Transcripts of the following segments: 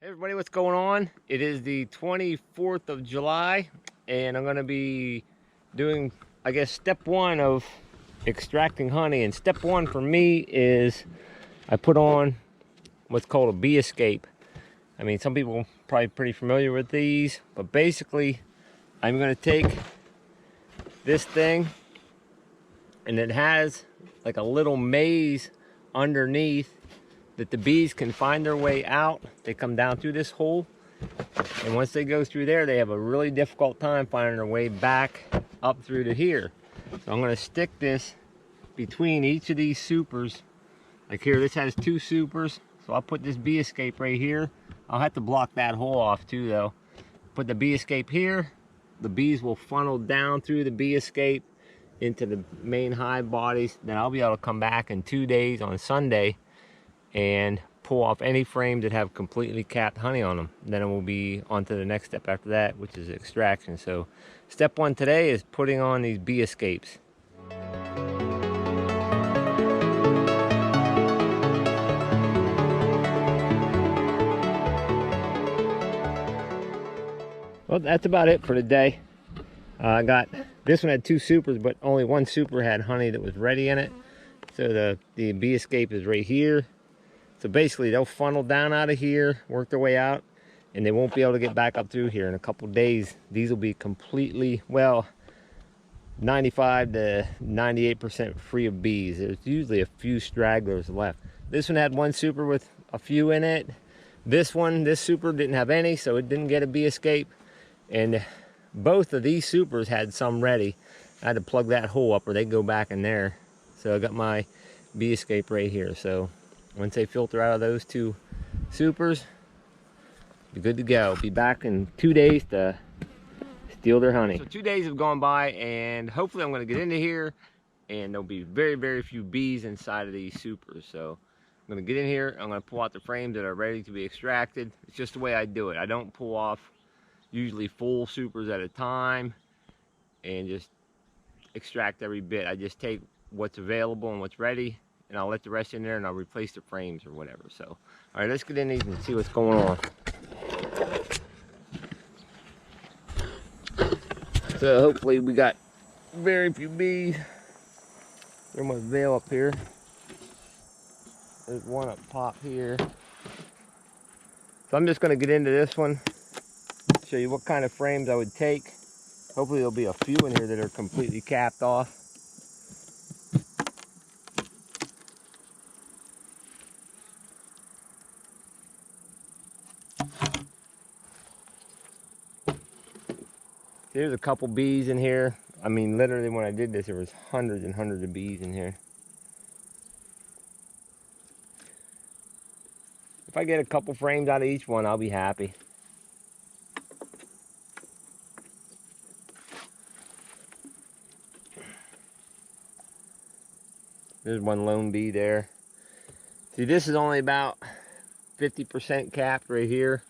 Hey everybody, what's going on? It is the 24th of July and I'm going to be doing, I guess, step one of extracting honey. And step one for me is I put on what's called a bee escape. I mean, some people are probably pretty familiar with these, but basically I'm going to take this thing and it has like a little maze underneath that the bees can find their way out. They come down through this hole, and once they go through there, they have a really difficult time finding their way back up through to here. So I'm going to stick this between each of these supers. Like here, this has 2 supers, so I'll put this bee escape right here. I'll have to block that hole off too though. Put the bee escape here. The bees will funnel down through the bee escape into the main hive bodies. Then I'll be able to come back in 2 days on Sunday and pull off any frames that have completely capped honey on them. Then it will be on to the next step after that, which is extraction. So step one today is putting on these bee escapes. Well, that's about it for today. I got this one had 2 supers, but only 1 super had honey that was ready in it. So the bee escape is right here. So basically they'll funnel down out of here, work their way out, and they won't be able to get back up through here. In a couple days, these will be completely, well, 95 to 98% free of bees. There's usually a few stragglers left. This one had 1 super with a few in it. This super didn't have any, so it didn't get a bee escape. And both of these supers had some ready. I had to plug that hole up or they go back in there. So I got my bee escape right here. So once they filter out of those 2 supers, be good to go. Be back in 2 days to steal their honey. So 2 days have gone by, and hopefully I'm going to get into here and there'll be very, very few bees inside of these supers. So I'm going to get in here, I'm going to pull out the frames that are ready to be extracted. It's just the way I do it. I don't pull off usually full supers at a time and just extract every bit. I just take what's available and what's ready, and I'll let the rest in there and I'll replace the frames or whatever. So, all right, let's get in these and see what's going on. So hopefully we got very few bees. There's my veil up here. There's one up top here. So I'm just gonna get into this one, show you what kind of frames I would take. Hopefully there'll be a few in here that are completely capped off. There's a couple bees in here. I mean, literally when I did this, there was hundreds and hundreds of bees in here. If I get a couple frames out of each one, I'll be happy. There's one lone bee there. See, this is only about 50% capped right here.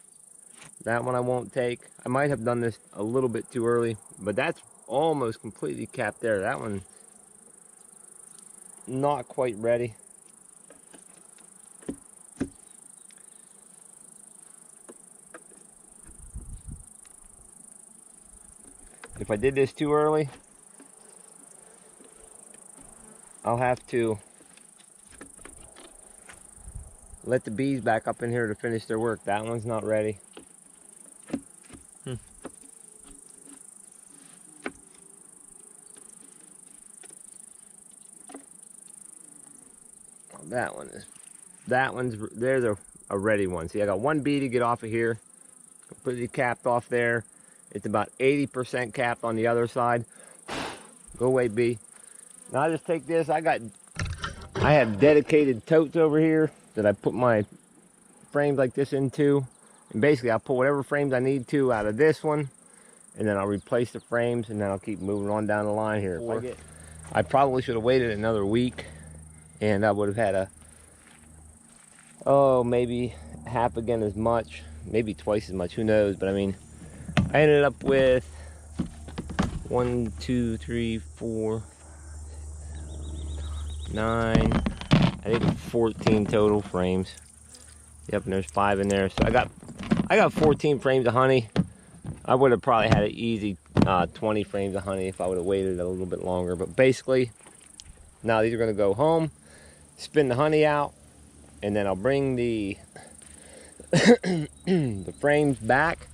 That one I won't take. I might have done this a little bit too early, but that's almost completely capped there. That one, not quite ready. If I did this too early, I'll have to let the bees back up in here to finish their work. That one's not ready. There's a ready one. See, I got 1 bee to get off of here, completely capped off there. It's about 80% capped on the other side. Go away, bee. Now I just take this. I have dedicated totes over here that I put my frames like this into, and basically I'll pull whatever frames I need to out of this one, and then I'll replace the frames, and then I'll keep moving on down the line here. I probably should have waited another week, and I would have had maybe half again as much, maybe twice as much, who knows. But I mean, I ended up with 1, 2, 3, 4, 9, I think 14 total frames. Yep, and there's 5 in there. So I got I got 14 frames of honey. I would have probably had an easy 20 frames of honey if I would have waited a little bit longer. But basically, now these are going to go home, spin the honey out, and then I'll bring the the frames back,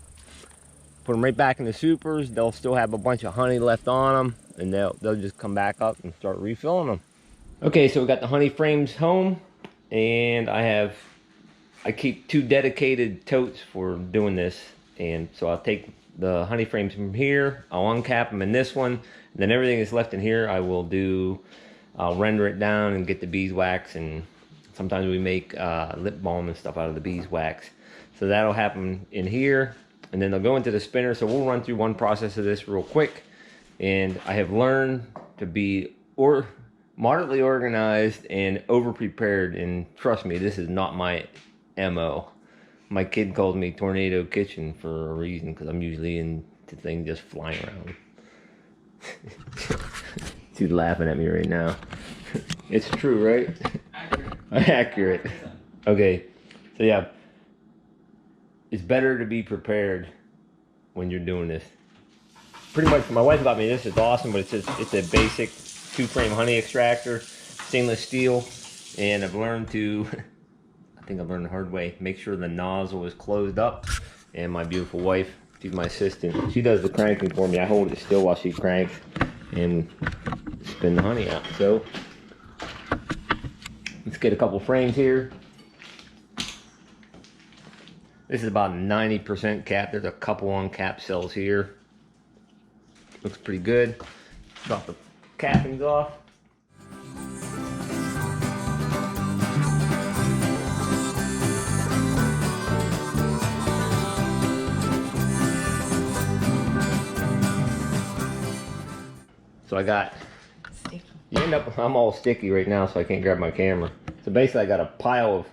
put them right back in the supers. They'll still have a bunch of honey left on them, and they'll just come back up and start refilling them. Okay, so we got the honey frames home, and I keep 2 dedicated totes for doing this. And so I'll take the honey frames from here, I'll uncap them in this one, and then everything that's left in here I'll render it down and get the beeswax, and sometimes we make lip balm and stuff out of the beeswax. So that'll happen in here, and then they'll go into the spinner. So we'll run through one process of this real quick. And I have learned to be moderately organized and over-prepared, and trust me, this is not my MO. My kid calls me Tornado Kitchen for a reason, because I'm usually into things just flying around. She's laughing at me right now. It's true, right? Accurate. Accurate. Okay, so yeah, it's better to be prepared when you're doing this. Pretty much, my wife got me this. It's awesome, but it's a basic 2-frame honey extractor, stainless steel, and I've learned to. I think I've learned the hard way. Make sure the nozzle is closed up. And my beautiful wife, she's my assistant. She does the cranking for me. I hold it still while she cranks and spin the honey out. So let's get a couple frames here. This is about 90% cap. There's a couple uncapped cells here. Looks pretty good. Drop the cappings off. So I got, sticky. I'm all sticky right now, so I can't grab my camera. So basically I got a pile of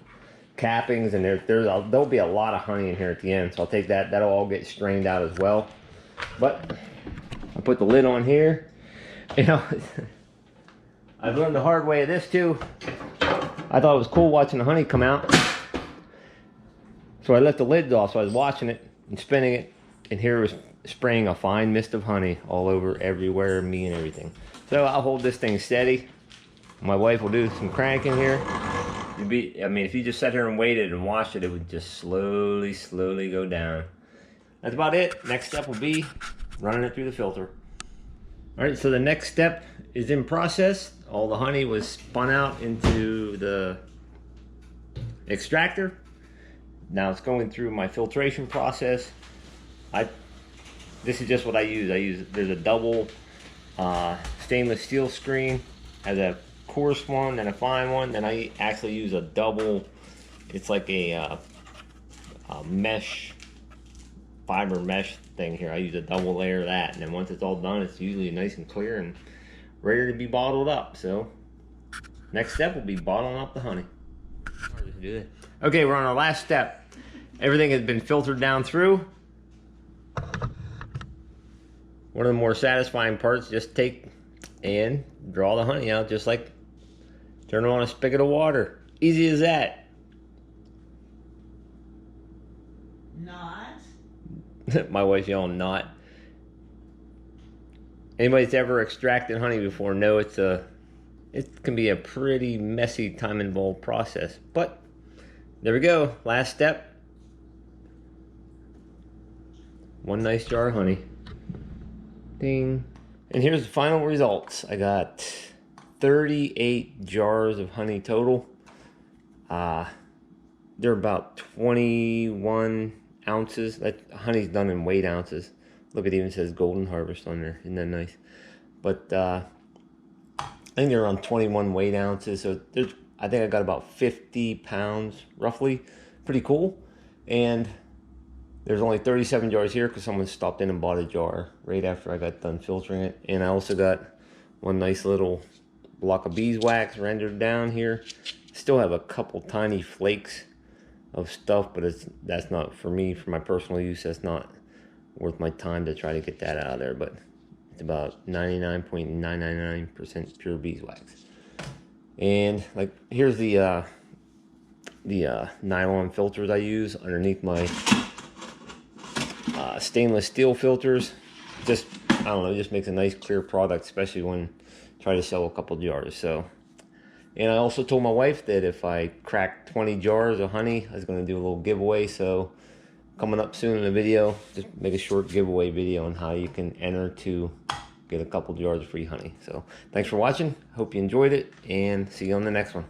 cappings, and there'll be a lot of honey in here at the end. So I'll take that, that'll all get strained out as well. But I put the lid on here. You know, I've learned the hard way of this too. I thought it was cool watching the honey come out. So I left the lids off, so I was watching it and spinning it, and here it was spraying a fine mist of honey all over everywhere, me and everything. So I'll hold this thing steady. My wife will do some cranking here. I mean, if you just sat here and waited and watched it, it would just slowly go down. That's about it. Next step will be running it through the filter. All right, so the next step is in process. All the honey was spun out into the extractor. Now it's going through my filtration process. This is just what I use. There's a double stainless steel screen, has a coarse one and a fine one. Then I actually use a double. It's like a mesh, fiber mesh thing here. I use a double layer of that, and then once it's all done, it's usually nice and clear and ready to be bottled up. So next step will be bottling up the honey. Okay, we're on our last step. Everything has been filtered down through. One of the more satisfying parts, just take and draw the honey out, just like turning on a spigot of water. Easy as that. Not. My wife's yelling not. Anybody that's ever extracted honey before know it can be a pretty messy, time involved process. But there we go, last step. One nice jar of honey. Ding. And here's the final results. I got 38 jars of honey total. They're about 21 ounces. That honey's done in weight ounces. Look, it even says Golden Harvest on there. Isn't that nice? But I think they're around 21 weight ounces. So I think I got about 50 pounds roughly. Pretty cool. And there's only 37 jars here because someone stopped in and bought a jar right after I got done filtering it. And I also got one nice little block of beeswax rendered down here. Still have a couple tiny flakes of stuff, but that's not for me, for my personal use. That's not worth my time to try to get that out of there. But it's about 99.999% pure beeswax. And like, here's the nylon filters I use underneath my stainless steel filters. Just, I don't know, just makes a nice clear product, especially when try to sell a couple jars. So, and I also told my wife that if I crack 20 jars of honey, I was going to do a little giveaway. So coming up soon in the video, just make a short giveaway video on how you can enter to get a couple jars of free honey. So thanks for watching. Hope you enjoyed it, and see you on the next one.